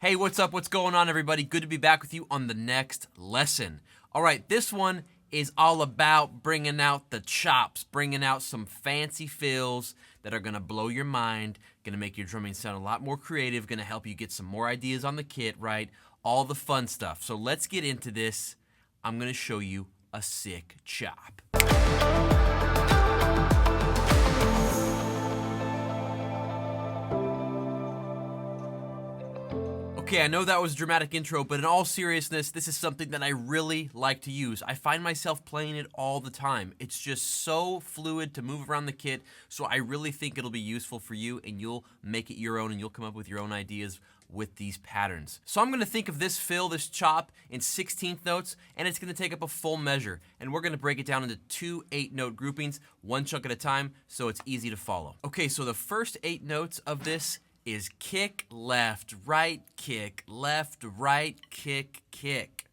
Hey, what's up? What's going on, everybody? Good to be back with you on the next lesson. All right, this one is all about bringing out the chops, bringing out some fancy fills that are going to blow your mind, going to make your drumming sound a lot more creative, going to help you get some more ideas on the kit, right? All the fun stuff. So let's get into this. I'm going to show you a sick chop. Okay, I know that was a dramatic intro, but in all seriousness, this is something that I really like to use. I find myself playing it all the time. It's just so fluid to move around the kit, so I really think it'll be useful for you, and you'll make it your own, and you'll come up with your own ideas with these patterns. So I'm gonna think of this fill, this chop, in 16th notes, and it's gonna take up a full measure. And we're gonna break it down into 2 8-note groupings, one chunk at a time, so it's easy to follow. Okay, so the first 8 notes of this is kick, left, right, kick, kick.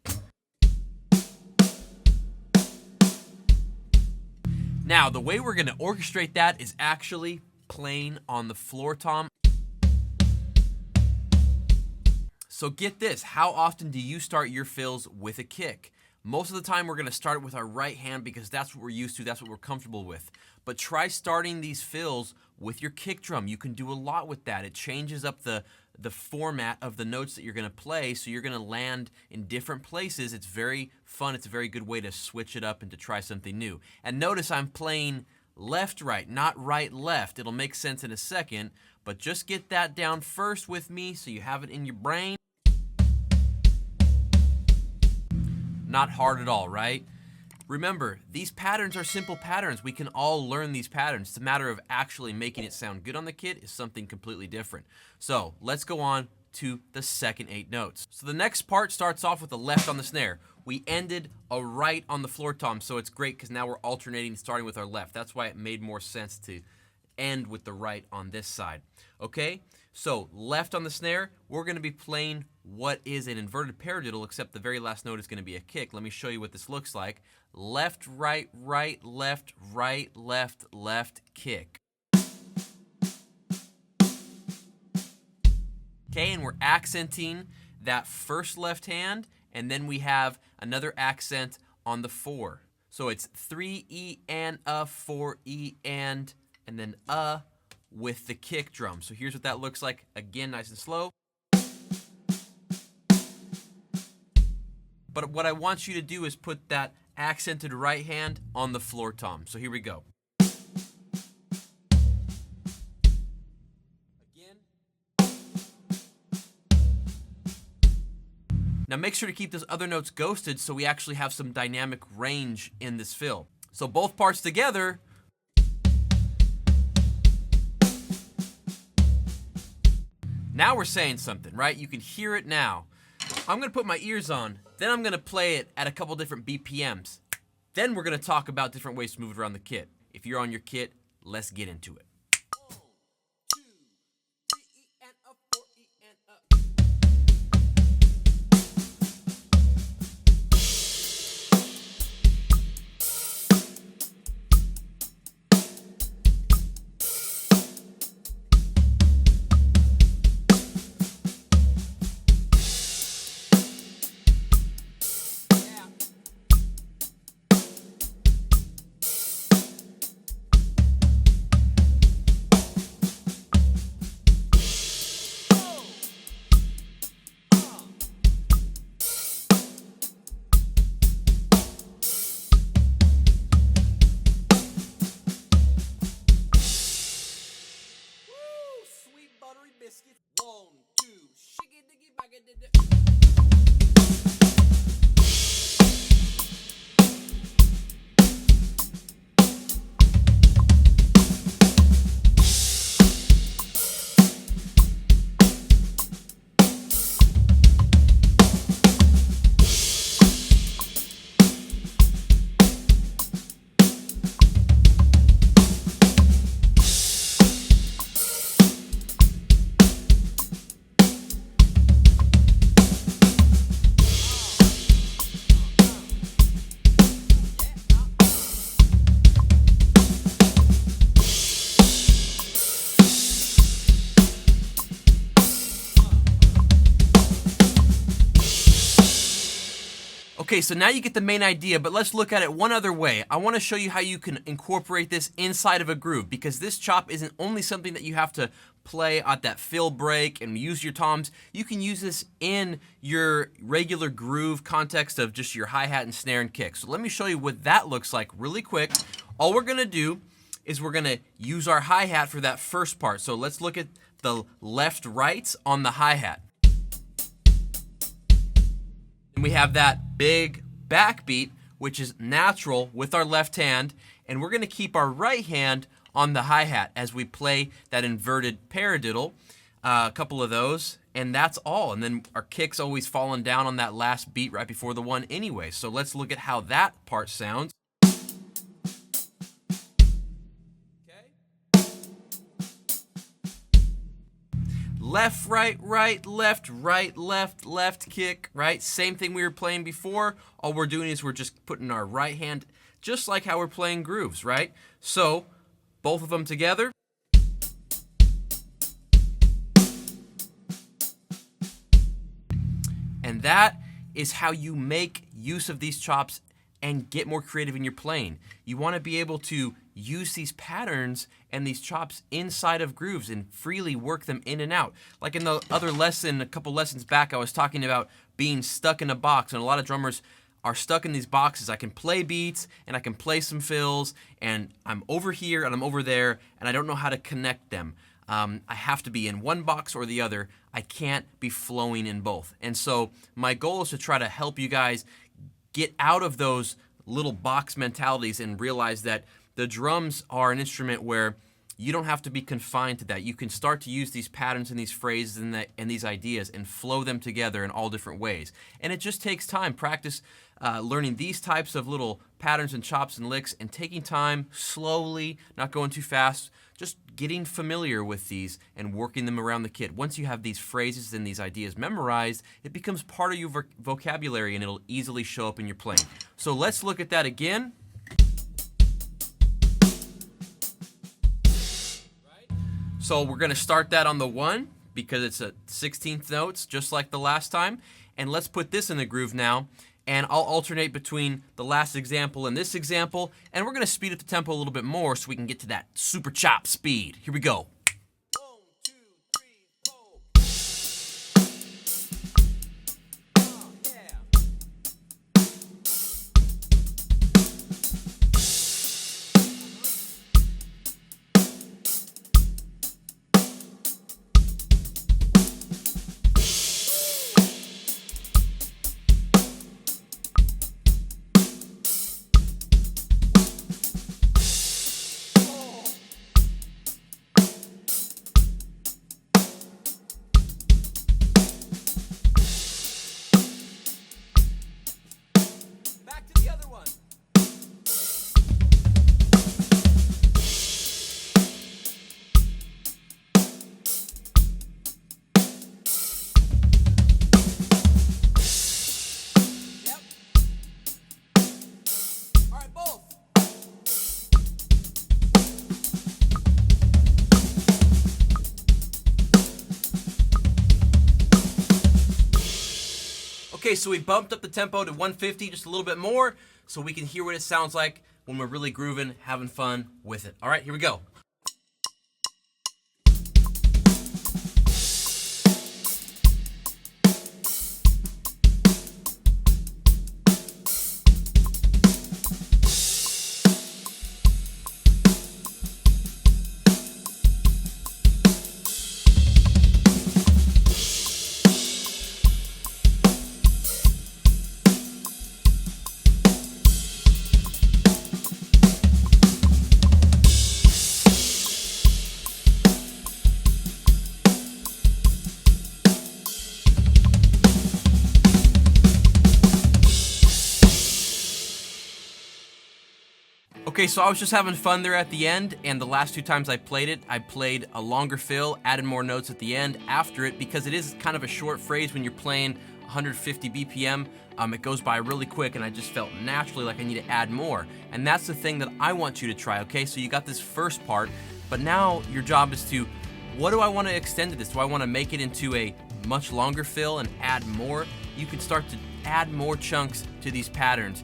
Now, the way we're gonna orchestrate that is actually playing on the floor tom. So get this, how often do you start your fills with a kick? Most of the time we're gonna start with our right hand because that's what we're used to, that's what we're comfortable with. But try starting these fills with your kick drum. You can do a lot with that. It changes up the format of the notes that you're gonna play, so you're gonna land in different places. It's very fun, it's a very good way to switch it up and to try something new. And notice I'm playing left, right, not right, left. It'll make sense in a second, but just get that down first with me so you have it in your brain. Not hard at all, right? Remember, these patterns are simple patterns. We can all learn these patterns. It's a matter of actually making it sound good on the kit is something completely different. So let's go on to the second 8 notes. So the next part starts off with a left on the snare. We ended a right on the floor tom, so it's great because now we're alternating starting with our left. That's why it made more sense to end with the right on this side. Okay, so left on the snare, we're gonna be playing what is an inverted paradiddle, except the very last note is gonna be a kick. Let me show you what this looks like. Left, right, right, left, left, kick. Okay, and we're accenting that first left hand, and then we have another accent on the 4. So it's 3 E and a, 4 E and then with the kick drum. So here's what that looks like. Again, nice and slow. But what I want you to do is put that accented right hand on the floor tom. So here we go. Again. Now make sure to keep those other notes ghosted so we actually have some dynamic range in this fill. So both parts together. Now we're saying something, right? You can hear it now. I'm gonna put my ears on, then I'm gonna play it at a couple different BPMs. Then we're gonna talk about different ways to move it around the kit. If you're on your kit, let's get into it. 1, 2, 3 E and a, 4 E and a. Okay, so now you get the main idea, but let's look at it one other way. I want to show you how you can incorporate this inside of a groove, because this chop isn't only something that you have to play at that fill break and use your toms. You can use this in your regular groove context of just your hi-hat and snare and kick. So let me show you what that looks like really quick. All we're gonna do is we're gonna use our hi-hat for that first part. So let's look at the left rights on the hi-hat. And we have that big backbeat, which is natural with our left hand, and we're gonna keep our right hand on the hi-hat as we play that inverted paradiddle, a couple of those, and that's all. And then our kick's always falling down on that last beat right before the one anyway. So let's look at how that part sounds. Left, right, right, left, right, left, left, kick, right? Same thing we were playing before. All we're doing is we're just putting our right hand, just like how we're playing grooves, right? So, both of them together. And that is how you make use of these chops and get more creative in your playing. You want to be able to use these patterns and these chops inside of grooves and freely work them in and out. Like in the other lesson, a couple lessons back, I was talking about being stuck in a box, and a lot of drummers are stuck in these boxes. I can play beats and I can play some fills, and I'm over here and I'm over there, and I don't know how to connect them. I have to be in one box or the other. I can't be flowing in both. And so my goal is to try to help you guys get out of those little box mentalities and realize that the drums are an instrument where you don't have to be confined to that. You can start to use these patterns and these phrases and these ideas and flow them together in all different ways. And it just takes time. Practice learning these types of little patterns and chops and licks, and taking time slowly, not going too fast, just getting familiar with these and working them around the kit. Once you have these phrases and these ideas memorized, it becomes part of your vocabulary and it'll easily show up in your playing. So let's look at that again. So we're gonna start that on the 1 because it's a 16th notes, just like the last time. And let's put this in the groove now. And I'll alternate between the last example and this example, and we're gonna speed up the tempo a little bit more so we can get to that super chop speed. Here we go. Okay, so we bumped up the tempo to 150 just a little bit more so we can hear what it sounds like when we're really grooving, having fun with it. All right, here we go. Okay, so I was just having fun there at the end, and the last 2 times I played it, I played a longer fill, added more notes at the end after it, because it is kind of a short phrase when you're playing 150 BPM. It goes by really quick, and I just felt naturally like I need to add more. And that's the thing that I want you to try, okay? So you got this first part, but now your job is to, what do I want to extend to this? Do I want to make it into a much longer fill and add more? you can start to add more chunks to these patterns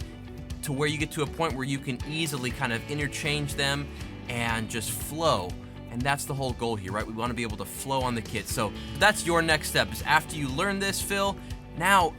to where you get to a point where you can easily kind of interchange them and just flow. And that's the whole goal here, right? We want to be able to flow on the kit. So that's your next step, is after you learn this fill, now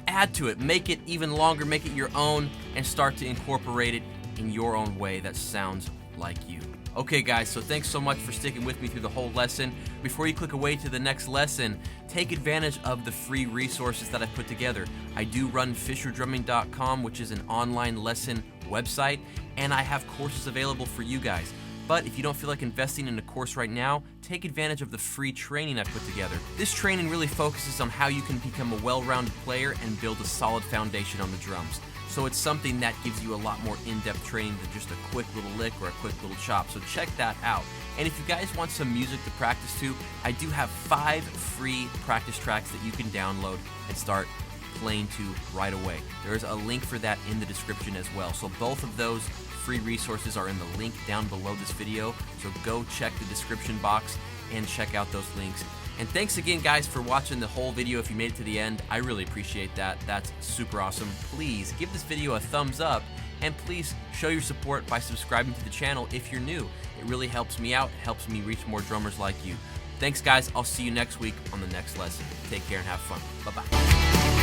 add to it, make it even longer, make it your own, and start to incorporate it in your own way that sounds like you. Okay guys, so thanks so much for sticking with me through the whole lesson. Before you click away to the next lesson, take advantage of the free resources that I've put together. I do run FisherDrumming.com, which is an online lesson website, and I have courses available for you guys. But if you don't feel like investing in a course right now, take advantage of the free training I've put together. This training really focuses on how you can become a well-rounded player and build a solid foundation on the drums. So it's something that gives you a lot more in-depth training than just a quick little lick or a quick little chop. So check that out. And if you guys want some music to practice to, I do have 5 free practice tracks that you can download and start playing to right away. There is a link for that in the description as well. So both of those free resources are in the link down below this video. So go check the description box and check out those links. And thanks again guys for watching the whole video. If you made it to the end, I really appreciate that. That's super awesome. Please give this video a thumbs up, and please show your support by subscribing to the channel if you're new. It really helps me out. It helps me reach more drummers like you. Thanks guys. I'll see you next week on the next lesson. Take care and have fun. Bye-bye.